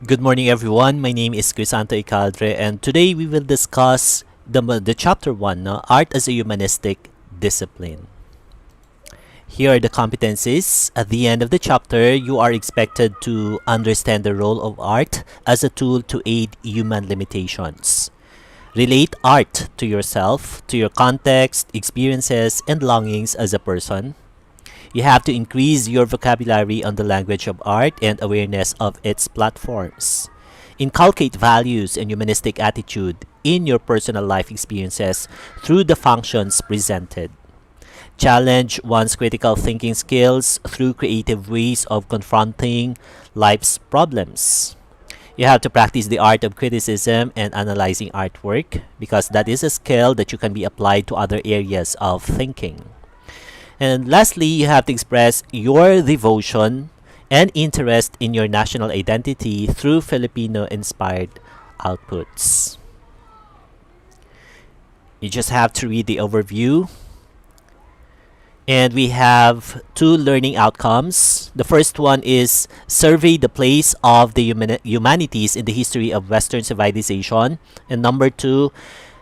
Good morning, everyone. My name is Crisanto Icaldre, and today we will discuss the chapter 1, no? Art as a Humanistic Discipline. Here are the competencies. At the end of the chapter, you are expected to understand the role of art as a tool to aid human limitations. Relate art to yourself, to your context, experiences, and longings as a person. You have to increase your vocabulary on the language of art and awareness of its platforms. Inculcate values and humanistic attitude in your personal life experiences through the functions presented. Challenge one's critical thinking skills through creative ways of confronting life's problems. You have to practice the art of criticism and analyzing artwork because that is a skill that you can be applied to other areas of thinking. And lastly, you have to express your devotion and interest in your national identity through Filipino-inspired outputs. You just have to read the overview. And we have two learning outcomes. The first one is survey the place of the humanities in the history of Western civilization. And number two,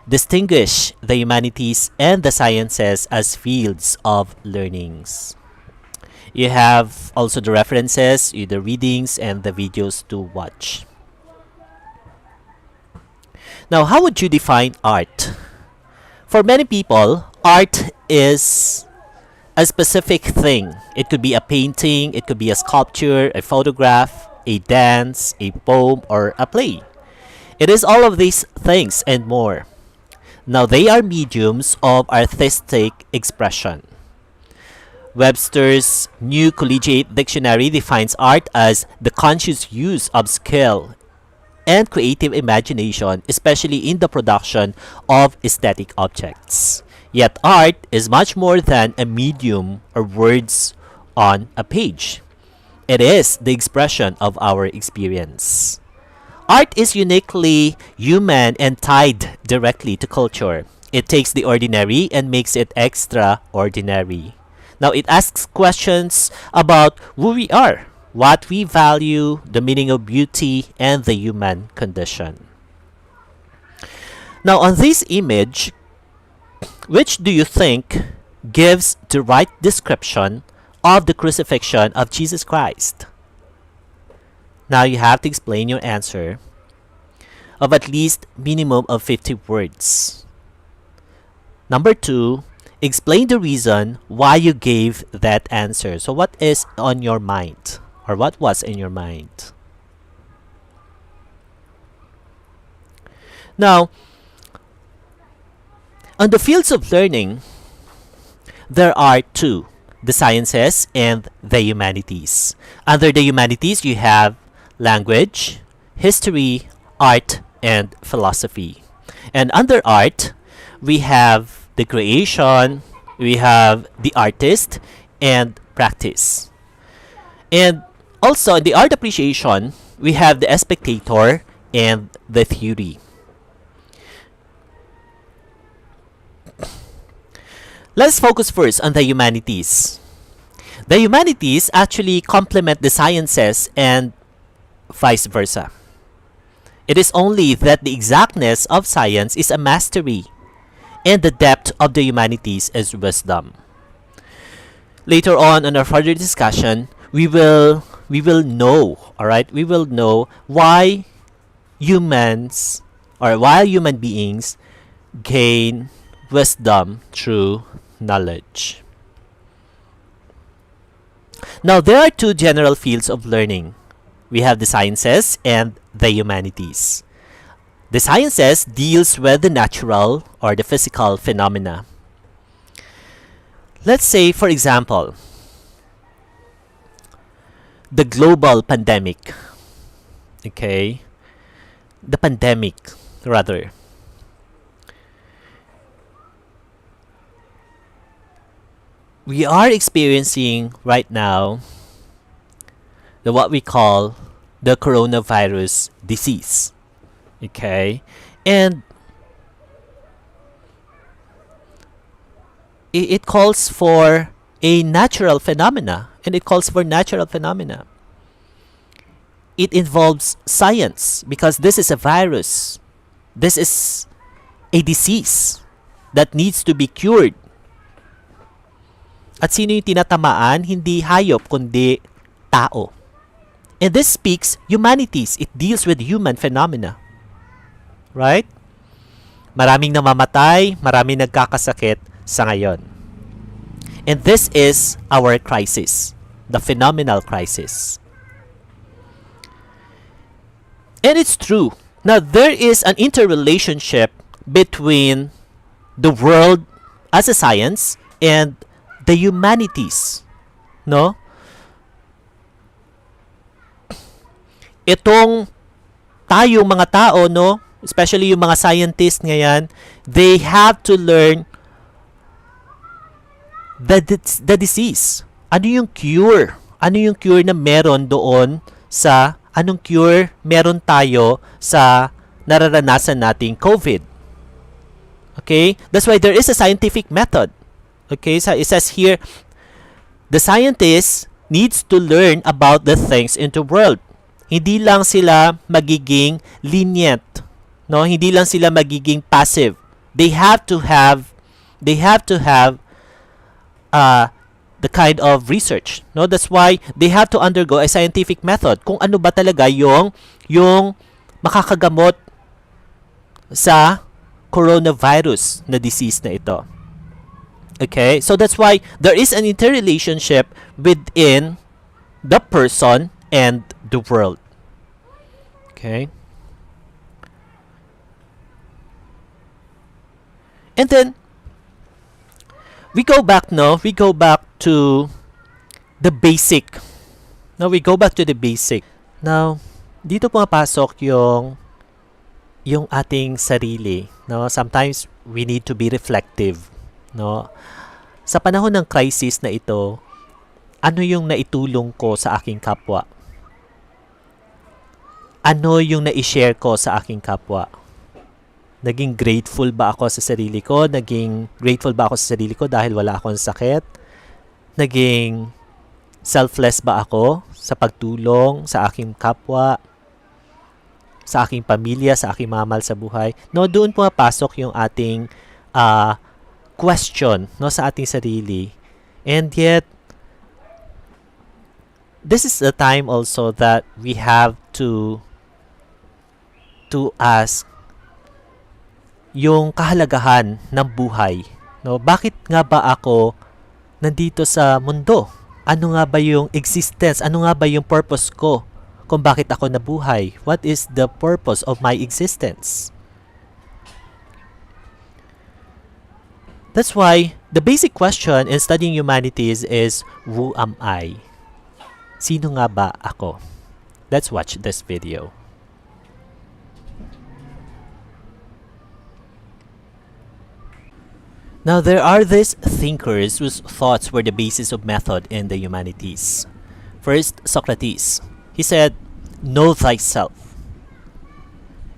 distinguish the humanities and the sciences as fields of learnings. You have also the references, the readings, and the videos to watch. Now, how would you define art? For many people, art is a specific thing. It could be a painting, it could be a sculpture, a photograph, a dance, a poem, or a play. It is all of these things and more. Now, they are mediums of artistic expression. Webster's New Collegiate Dictionary defines art as the conscious use of skill and creative imagination, especially in the production of aesthetic objects. Yet, art is much more than a medium or words on a page. It is the expression of our experience. Art is uniquely human and tied directly to culture. It takes the ordinary and makes it extraordinary. Now, it asks questions about who we are, what we value, the meaning of beauty, and the human condition. Now, on this image, which do you think gives the right description of the crucifixion of Jesus Christ? Now you have to explain your answer of at least minimum of 50 words. Number 2, explain the reason why you gave that answer. So what is on your mind, or what was in your mind? Now, on the fields of learning, there are two, the sciences and the humanities. Under the humanities, you have language, history, art, and philosophy. And under art, we have the creation, we have the artist, and practice. And also in the art appreciation, we have the spectator and the theory. Let's focus first on the humanities. The humanities actually complement the sciences and vice versa. It is only that the exactness of science is a mastery and the depth of the humanities is wisdom. Later on in our further discussion, we will know, all right? We will know why humans or why human beings gain wisdom through knowledge. Now, there are two general fields of learning. We have the sciences and the humanities. The sciences deals with the natural or the physical phenomena. Let's say, for example, the global pandemic. Okay? The pandemic, rather. We are experiencing right now what we call the coronavirus disease. Okay? And it calls for a natural phenomena, and it calls for natural phenomena. it involves science because this is a virus. This is a disease that needs to be cured. At sino yung tinatamaan? Hindi hayop, kundi tao. And this speaks humanities. It deals with human phenomena. Right? Maraming namamatay, maraming nagkakasakit sa ngayon. And this is our crisis, the phenomenal crisis. And it's true. Now, there is an interrelationship between the world as a science and the humanities. No? Itong tayong mga tao, no? Especially yung mga scientists ngayon, they have to learn the disease. Ano yung cure? Ano yung cure na meron doon sa anong cure meron tayo sa nararanasan nating COVID? Okay? That's why there is a scientific method. Okay? So it says here, the scientist needs to learn about the things in the world. Hindi lang sila magiging lenient. No, hindi lang sila magiging passive. They have to have the kind of research. No, that's why they have to undergo a scientific method. Kung ano ba talaga yung makakagamot sa coronavirus na disease na ito. Okay? So that's why there is an interrelationship within the person and the world. Okay? And then we go back to the basic. Now we go back to the basic. Now, dito pumapasok yung ating sarili, no? Sometimes we need to be reflective, no? Sa panahon ng crisis na ito, ano yung naitulong ko sa aking kapwa? Ano yung na-share ko sa aking kapwa? Naging grateful ba ako sa sarili ko? Naging grateful ba ako sa sarili ko dahil wala akong sakit? Naging selfless ba ako sa pagtulong sa aking kapwa? Sa aking pamilya, sa aking mamahal sa buhay? No, doon pumapasok yung ating question, no, sa ating sarili. And yet, this is the time also that we have to ask yung kahalagahan ng buhay. No, bakit nga ba ako nandito sa mundo? Ano nga ba yung existence? Ano nga ba yung purpose ko kung bakit ako nabuhay? What is the purpose of my existence? That's why the basic question in studying humanities is, who am I? Sino nga ba ako? Let's watch this video. Now, there are these thinkers whose thoughts were the basis of method in the humanities. First, Socrates. He said, know thyself.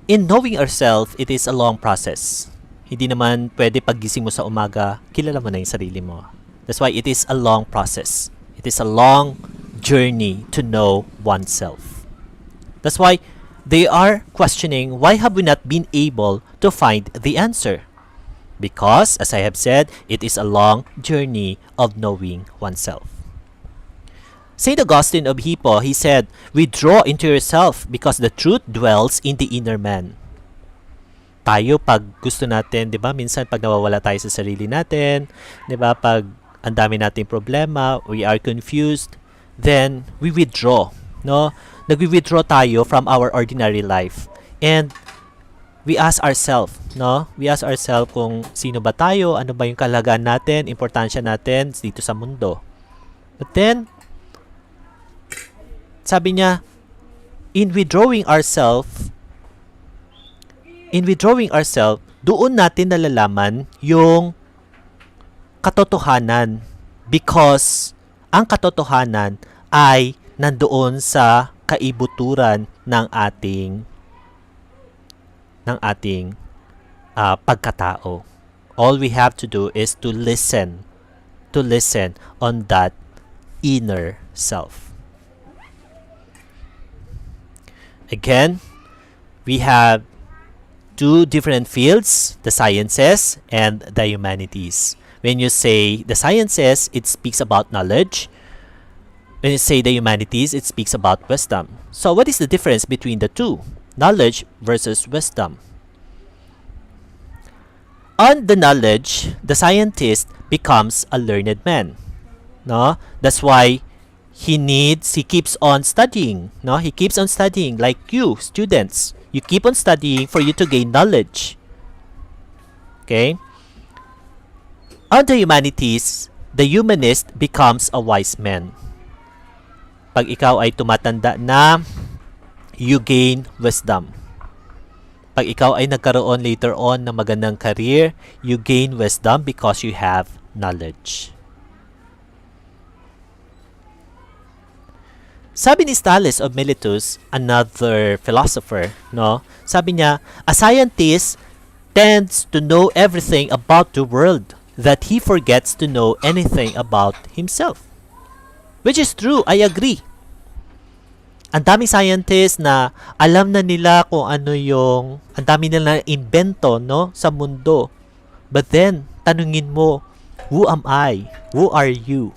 In knowing ourselves, it is a long process. Hindi naman pwede paggising mo sa umaga, kilala mo na yung sarili mo. That's why it is a long process. It is a long journey to know oneself. That's why they are questioning, why have we not been able to find the answer? Because, as I have said, it is a long journey of knowing oneself. St. Augustine of Hippo, he said, withdraw into yourself because the truth dwells in the inner man. Tayo, pag gusto natin, di ba, minsan pag nawawala tayo sa sarili natin, di ba, pag ang dami nating problema, we are confused, then we withdraw, no? Nagwi-withdraw tayo from our ordinary life. And we ask ourselves, no? We ask ourselves kung sino ba tayo, ano ba yung kalagayan natin, importansya natin dito sa mundo. But then, sabi niya, in withdrawing ourselves, doon natin nalalaman yung katotohanan because ang katotohanan ay nandoon sa kaibuturan ng ating pagkatao. All we have to do is to listen on that inner self. Again, we have two different fields, the sciences and the humanities. When you say the sciences, it speaks about knowledge. When you say the humanities, it speaks about wisdom. So what is the difference between the two? Knowledge versus wisdom. On the knowledge, the scientist becomes a learned man. No? That's why he keeps on studying. No? He keeps on studying like you, students. You keep on studying for you to gain knowledge. Okay? On the humanities, the humanist becomes a wise man. Pag ikaw ay tumatanda na, you gain wisdom. Pag ikaw ay nagkaroon later on ng magandang career, you gain wisdom because you have knowledge. Sabi ni Thales of Miletus, another philosopher, no? Sabi niya, a scientist tends to know everything about the world that he forgets to know anything about himself. Which is true, I agree. Ang daming scientists na alam na nila kung ano yung, ang dami nila invento, no, sa mundo. But then, tanungin mo, who am I? Who are you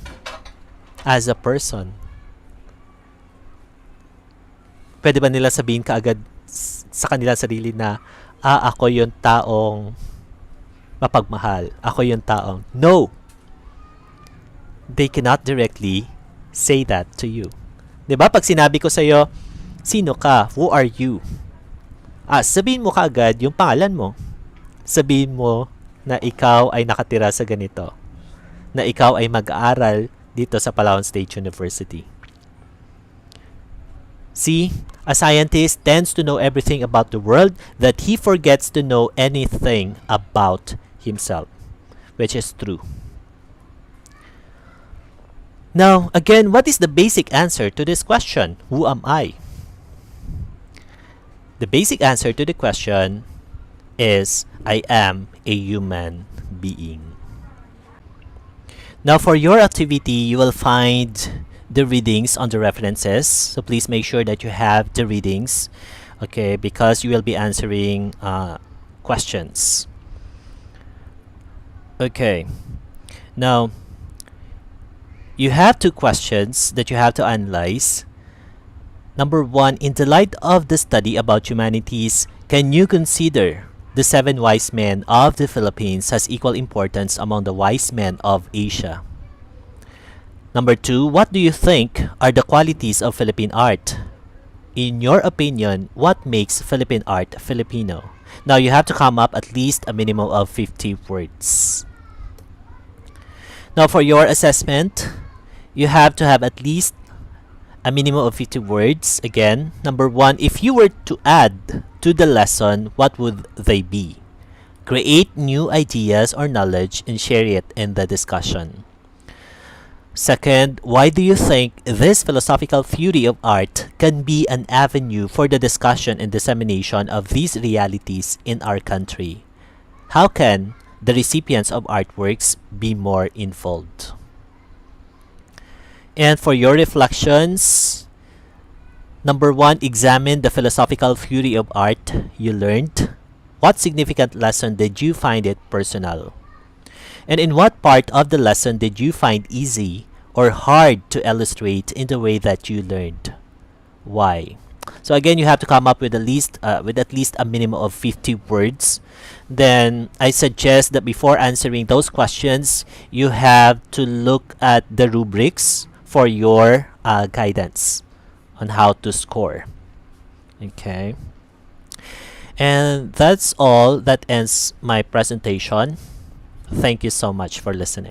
as a person? Pwede ba nila sabihin kaagad sa kanila sarili na, ako yung taong mapagmahal. Ako yung taong, no! They cannot directly say that to you. Diba? Pag sinabi ko sa'yo, sino ka? Who are you? Sabihin mo kaagad yung pangalan mo. Sabihin mo na ikaw ay nakatira sa ganito. Na ikaw ay mag-aaral dito sa Palawan State University. See, a scientist tends to know everything about the world that he forgets to know anything about himself, which is true. Now, again, what is the basic answer to this question? Who am I? The basic answer to the question is, I am a human being. Now, for your activity, you will find the readings on the references. So please make sure that you have the readings, okay, because you will be answering questions. Okay. Now, you have two questions that you have to analyze. Number one, in the light of the study about humanities, can you consider the 7 wise men of the Philippines has equal importance among the wise men of Asia? Number two, what do you think are the qualities of Philippine art? In your opinion, what makes Philippine art Filipino? Now, you have to come up at least a minimum of 50 words. Now, for your assessment, you have to have at least a minimum of 50 words. Again, number one, if you were to add to the lesson, what would they be? Create new ideas or knowledge and share it in the discussion. Second, why do you think this philosophical theory of art can be an avenue for the discussion and dissemination of these realities in our country? How can the recipients of artworks be more involved? And for your reflections, number one, examine the philosophical theory of art you learned. What significant lesson did you find it personal? And in what part of the lesson did you find easy or hard to illustrate in the way that you learned? Why? So again, you have to come up with at least a minimum of 50 words. Then I suggest that before answering those questions, you have to look at the rubrics for your guidance on how to score. Okay. And that's all. That ends my presentation. Thank you so much for listening.